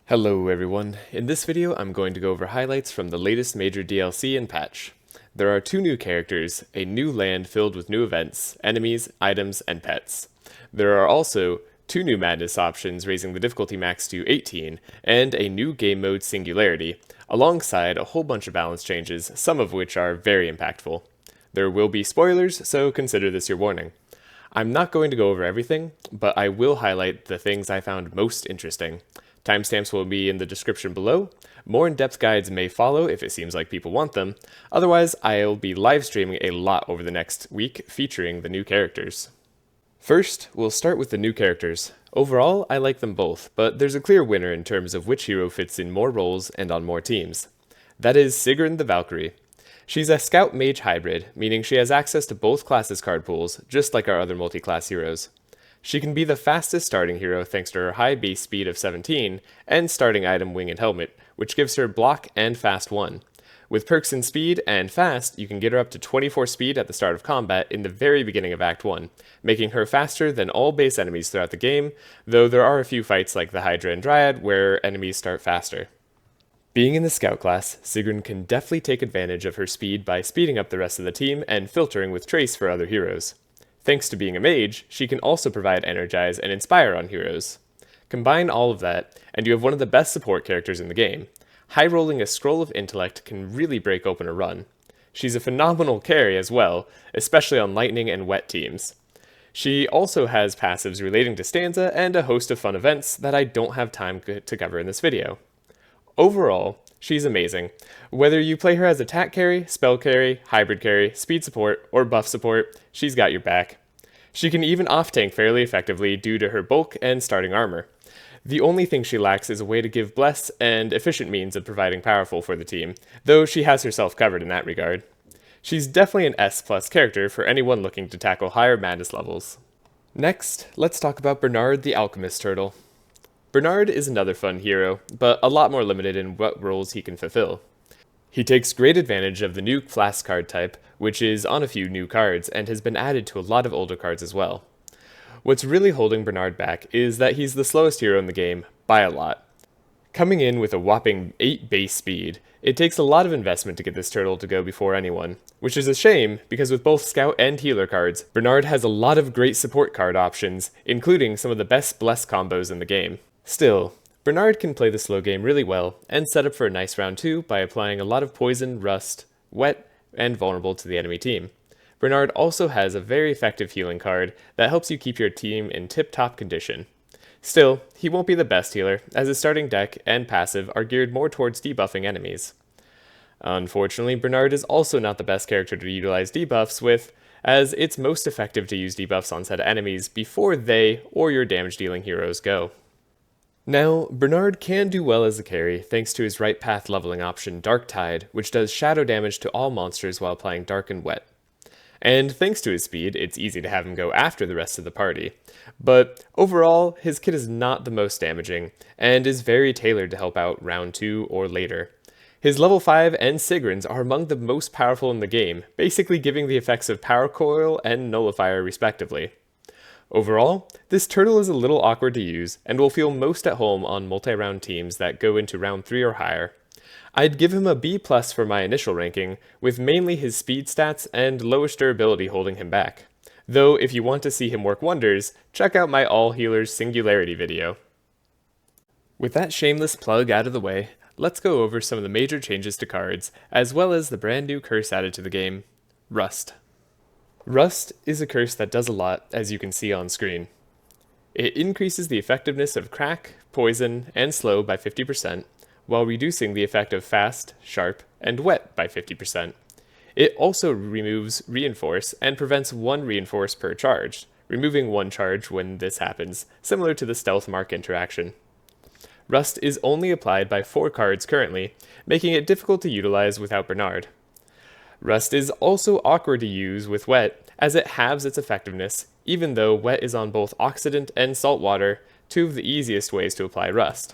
Hello everyone, in this video I'm going to go over highlights from the latest major DLC and patch. There are two new characters, a new land filled with new events, enemies, items, and pets. There are also two new madness options raising the difficulty max to 18, and a new game mode Singularity, alongside a whole bunch of balance changes, some of which are very impactful. There will be spoilers, so consider this your warning. I'm not going to go over everything, but I will highlight the things I found most interesting. Timestamps will be in the description below. More in-depth guides may follow if it seems like people want them. Otherwise, I'll be live streaming a lot over the next week featuring the new characters. First, we'll start with the new characters. Overall, I like them both, but there's a clear winner in terms of which hero fits in more roles and on more teams. That is Sigrun the Valkyrie. She's a scout mage hybrid, meaning she has access to both classes' card pools, just like our other multi-class heroes. She can be the fastest starting hero thanks to her high base speed of 17 and starting item Wing and Helmet, which gives her block and fast 1. With perks in speed and fast, you can get her up to 24 speed at the start of combat in the very beginning of Act 1, making her faster than all base enemies throughout the game, though there are a few fights like the Hydra and Dryad where enemies start faster. Being in the scout class, Sigrun can definitely take advantage of her speed by speeding up the rest of the team and filtering with Trace for other heroes. Thanks to being a mage, she can also provide Energize and Inspire on heroes. Combine all of that, and you have one of the best support characters in the game. High-rolling a Scroll of Intellect can really break open a run. She's a phenomenal carry as well, especially on Lightning and Wet teams. She also has passives relating to Stanza and a host of fun events that I don't have time to cover in this video. Overall, she's amazing. Whether you play her as attack carry, spell carry, hybrid carry, speed support, or buff support, she's got your back. She can even off-tank fairly effectively due to her bulk and starting armor. The only thing she lacks is a way to give bless and efficient means of providing powerful for the team, though she has herself covered in that regard. She's definitely an S+ character for anyone looking to tackle higher madness levels. Next, let's talk about Bernard the Alchemist turtle. Bernard is another fun hero, but a lot more limited in what roles he can fulfill. He takes great advantage of the new flask card type, which is on a few new cards and has been added to a lot of older cards as well. What's really holding Bernard back is that he's the slowest hero in the game, by a lot. Coming in with a whopping 8 base speed, it takes a lot of investment to get this turtle to go before anyone, which is a shame because with both scout and healer cards, Bernard has a lot of great support card options, including some of the best bless combos in the game. Still, Bernard can play the slow game really well and set up for a nice round 2 by applying a lot of poison, rust, wet, and vulnerable to the enemy team. Bernard also has a very effective healing card that helps you keep your team in tip-top condition. Still, he won't be the best healer, as his starting deck and passive are geared more towards debuffing enemies. Unfortunately, Bernard is also not the best character to utilize debuffs with, as it's most effective to use debuffs on set enemies before they or your damage-dealing heroes go. Now, Bernard can do well as a carry thanks to his right path leveling option Dark Tide, which does shadow damage to all monsters while applying Dark and Wet. And thanks to his speed, it's easy to have him go after the rest of the party. But overall, his kit is not the most damaging, and is very tailored to help out round 2 or later. His level 5 and Sigrun's are among the most powerful in the game, basically giving the effects of Power Coil and Nullifier respectively. Overall, this turtle is a little awkward to use, and will feel most at home on multi-round teams that go into round 3 or higher. I'd give him a B+ for my initial ranking, with mainly his speed stats and lowish durability holding him back. Though if you want to see him work wonders, check out my All Healers Singularity video. With that shameless plug out of the way, let's go over some of the major changes to cards, as well as the brand new curse added to the game, Rust. Rust is a curse that does a lot, as you can see on screen. It increases the effectiveness of Crack, Poison, and Slow by 50%, while reducing the effect of Fast, Sharp, and Wet by 50%. It also removes Reinforce and prevents 1 Reinforce per charge, removing 1 charge when this happens, similar to the Stealth Mark interaction. Rust is only applied by 4 cards currently, making it difficult to utilize without Bernard. Rust is also awkward to use with Wet, as it halves its effectiveness, even though Wet is on both Oxidant and Saltwater, 2 of the easiest ways to apply Rust.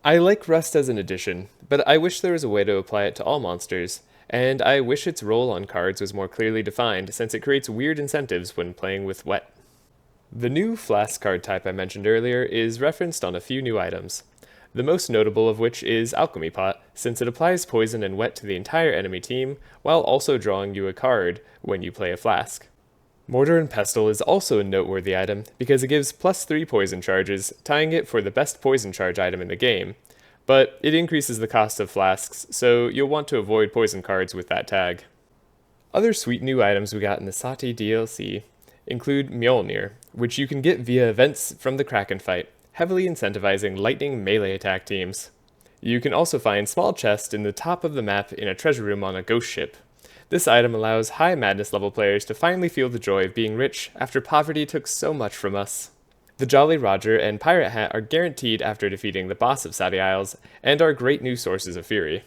I like Rust as an addition, but I wish there was a way to apply it to all monsters, and I wish its role on cards was more clearly defined since it creates weird incentives when playing with Wet. The new Flask card type I mentioned earlier is referenced on a few new items. the most notable of which is Alchemy Pot, since it applies poison and wet to the entire enemy team, while also drawing you a card when you play a flask. Mortar and Pestle is also a noteworthy item because it gives +3 poison charges, tying it for the best poison charge item in the game, but it increases the cost of flasks, so you'll want to avoid poison cards with that tag. Other sweet new items we got in the Sahti DLC include Mjolnir, which you can get via events from the Kraken fight, heavily incentivizing lightning melee attack teams. You can also find small chests in the top of the map in a treasure room on a ghost ship. This item allows high madness level players to finally feel the joy of being rich after poverty took so much from us. The Jolly Roger and Pirate Hat are guaranteed after defeating the boss of Sahti Isles, and are great new sources of fury.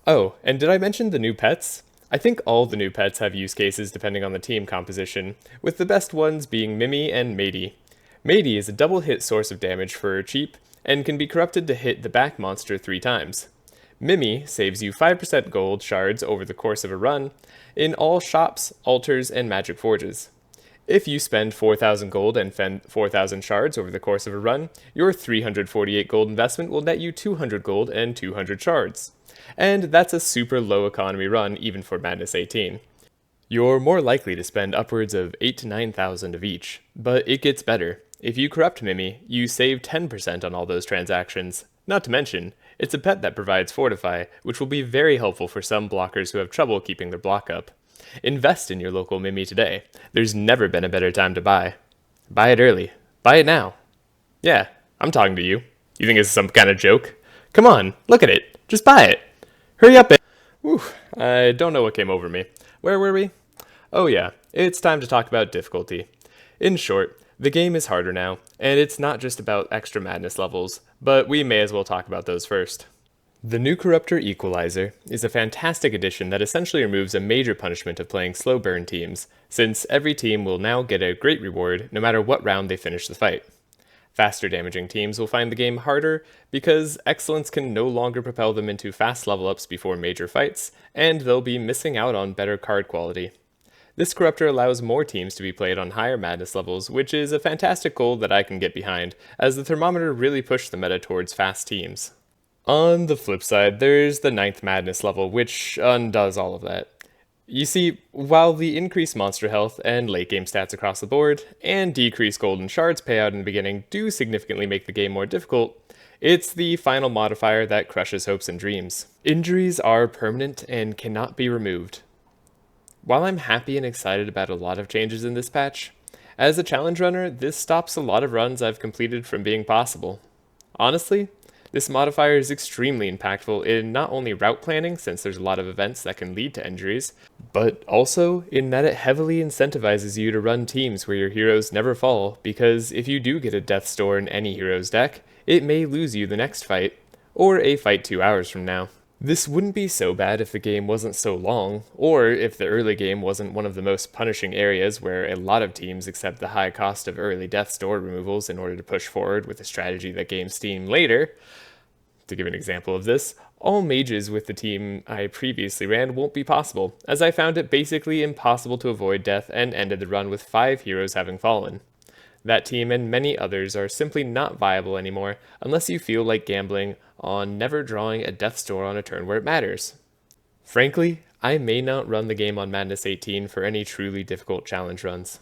Oh, and did I mention the new pets? I think all the new pets have use cases depending on the team composition, with the best ones being Mimi and Matey. Matey is a double hit source of damage for cheap, and can be corrupted to hit the back monster 3 times. Mimi saves you 5% gold shards over the course of a run in all shops, altars, and magic forges. If you spend 4,000 gold and fend 4,000 shards over the course of a run, your 348 gold investment will net you 200 gold and 200 shards. And that's a super low economy run even for Madness 18. You're more likely to spend upwards of 8 to 9,000 of each, but it gets better. If you corrupt Mimi, you save 10% on all those transactions. Not to mention, it's a pet that provides Fortify, which will be very helpful for some blockers who have trouble keeping their block up. Invest in your local Mimi today. There's never been a better time to buy. Buy it early. Buy it now. Yeah, I'm talking to you. You think it's some kind of joke? Come on, look at it. Just buy it. Hurry up. Whew, I don't know what came over me. Where were we? Oh yeah, it's time to talk about difficulty. In short, the game is harder now, and it's not just about extra madness levels, but we may as well talk about those first. The new Corruptor Equalizer is a fantastic addition that essentially removes a major punishment of playing slow burn teams, since every team will now get a great reward no matter what round they finish the fight. Faster damaging teams will find the game harder because excellence can no longer propel them into fast level ups before major fights, and they'll be missing out on better card quality. This Corruptor allows more teams to be played on higher madness levels, which is a fantastic goal that I can get behind, as the thermometer really pushed the meta towards fast teams. On the flip side, there's the 9th madness level, which undoes all of that. You see, while the increased monster health and late game stats across the board, and decreased golden shards payout in the beginning do significantly make the game more difficult, it's the final modifier that crushes hopes and dreams. Injuries are permanent and cannot be removed. While I'm happy and excited about a lot of changes in this patch, as a challenge runner, this stops a lot of runs I've completed from being possible. Honestly, this modifier is extremely impactful in not only route planning, since there's a lot of events that can lead to injuries, but also in that it heavily incentivizes you to run teams where your heroes never fall, because if you do get a Death's Door in any hero's deck, it may lose you the next fight, or a fight 2 hours from now. This wouldn't be so bad if the game wasn't so long, or if the early game wasn't one of the most punishing areas where a lot of teams accept the high cost of early Death's Door removals in order to push forward with a strategy that gains steam later. To give an example of this, all mages with the team I previously ran won't be possible, as I found it basically impossible to avoid death and ended the run with 5 heroes having fallen. That team and many others are simply not viable anymore unless you feel like gambling on never drawing a Death's Door on a turn where it matters. Frankly, I may not run the game on Madness 18 for any truly difficult challenge runs.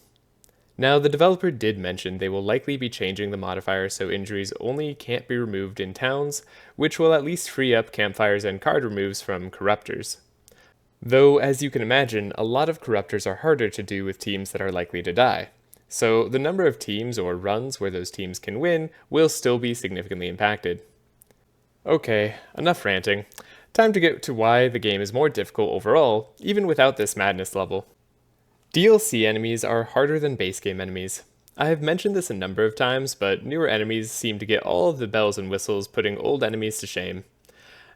Now, the developer did mention they will likely be changing the modifier so injuries only can't be removed in towns, which will at least free up campfires and card removes from corruptors. Though, as you can imagine, a lot of corruptors are harder to do with teams that are likely to die. So the number of teams or runs where those teams can win will still be significantly impacted. Okay, enough ranting. Time to get to why the game is more difficult overall, even without this madness level. DLC enemies are harder than base game enemies. I have mentioned this a number of times, but newer enemies seem to get all of the bells and whistles, putting old enemies to shame.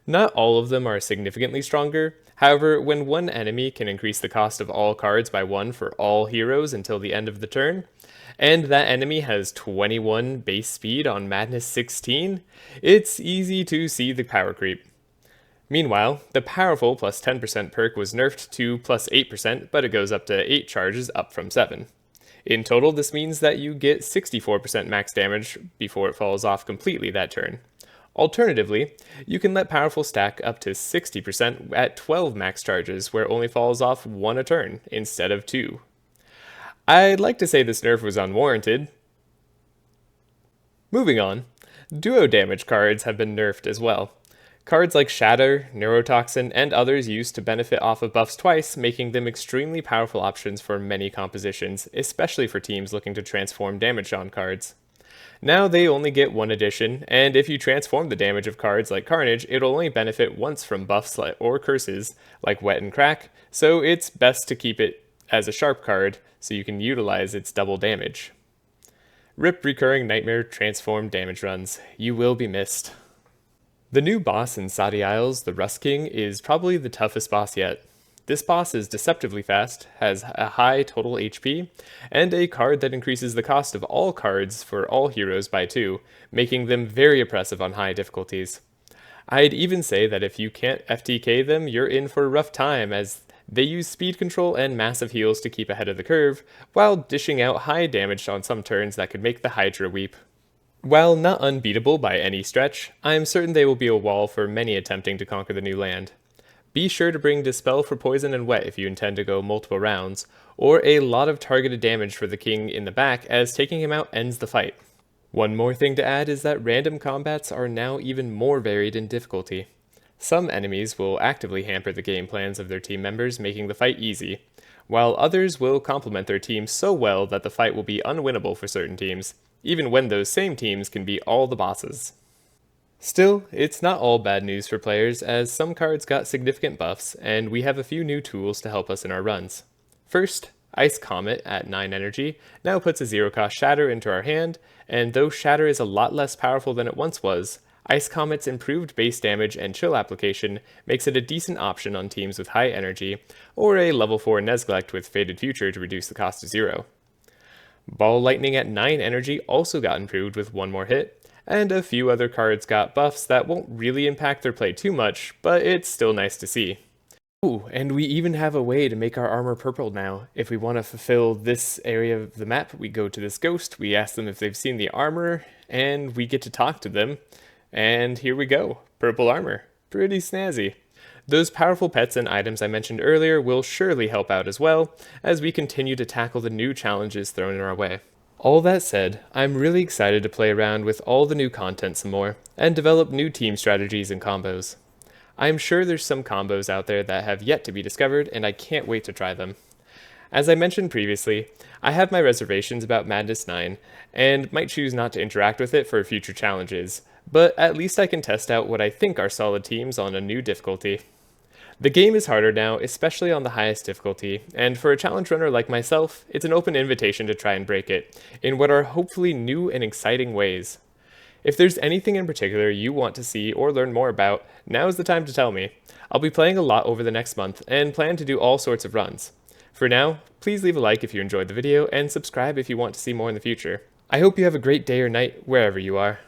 Not all of them are significantly stronger. However, when one enemy can increase the cost of all cards by 1 for all heroes until the end of the turn, and that enemy has 21 base speed on Madness 16, it's easy to see the power creep. Meanwhile, the powerful plus 10% perk was nerfed to plus 8%, but it goes up to 8 charges, up from 7. In total, this means that you get 64% max damage before it falls off completely that turn. Alternatively, you can let Powerful stack up to 60% at 12 max charges, where it only falls off 1 a turn instead of 2. I'd like to say this nerf was unwarranted. Moving on, duo damage cards have been nerfed as well. Cards like Shatter, Neurotoxin, and others used to benefit off of buffs twice, making them extremely powerful options for many compositions, especially for teams looking to transform damage on cards. Now they only get 1 addition, and if you transform the damage of cards like Carnage, it'll only benefit once from buffs or curses like Wet and Crack, so it's best to keep it as a sharp card so you can utilize its double damage. RIP recurring Nightmare transform damage runs. You will be missed. The new boss in Sahti Isles, the Rust King, is probably the toughest boss yet. This boss is deceptively fast, has a high total HP, and a card that increases the cost of all cards for all heroes by 2, making them very oppressive on high difficulties. I'd even say that if you can't FTK them, you're in for a rough time, as they use speed control and massive heals to keep ahead of the curve, while dishing out high damage on some turns that could make the Hydra weep. While not unbeatable by any stretch, I'm certain they will be a wall for many attempting to conquer the new land. Be sure to bring Dispel for Poison and Wet if you intend to go multiple rounds, or a lot of targeted damage for the king in the back, as taking him out ends the fight. One more thing to add is that random combats are now even more varied in difficulty. Some enemies will actively hamper the game plans of their team members, making the fight easy, while others will complement their team so well that the fight will be unwinnable for certain teams, even when those same teams can beat all the bosses. Still, it's not all bad news for players, as some cards got significant buffs, and we have a few new tools to help us in our runs. First, Ice Comet at 9 energy now puts a 0-cost Shatter into our hand, and though Shatter is a lot less powerful than it once was, Ice Comet's improved base damage and chill application makes it a decent option on teams with high energy, or a level 4 Nezglect with Faded Future to reduce the cost to 0. Ball Lightning at 9 energy also got improved with 1 more hit, and a few other cards got buffs that won't really impact their play too much, but it's still nice to see. Ooh, and we even have a way to make our armor purple now. If we want to fulfill this area of the map, we go to this ghost, we ask them if they've seen the armor, and we get to talk to them. And here we go, purple armor. Pretty snazzy. Those powerful pets and items I mentioned earlier will surely help out as well, as we continue to tackle the new challenges thrown in our way. All that said, I'm really excited to play around with all the new content some more, and develop new team strategies and combos. I'm sure there's some combos out there that have yet to be discovered, and I can't wait to try them. As I mentioned previously, I have my reservations about Madness 9, and might choose not to interact with it for future challenges, but at least I can test out what I think are solid teams on a new difficulty. The game is harder now, especially on the highest difficulty, and for a challenge runner like myself, it's an open invitation to try and break it, in what are hopefully new and exciting ways. If there's anything in particular you want to see or learn more about, now is the time to tell me. I'll be playing a lot over the next month, and plan to do all sorts of runs. For now, please leave a like if you enjoyed the video, and subscribe if you want to see more in the future. I hope you have a great day or night, wherever you are.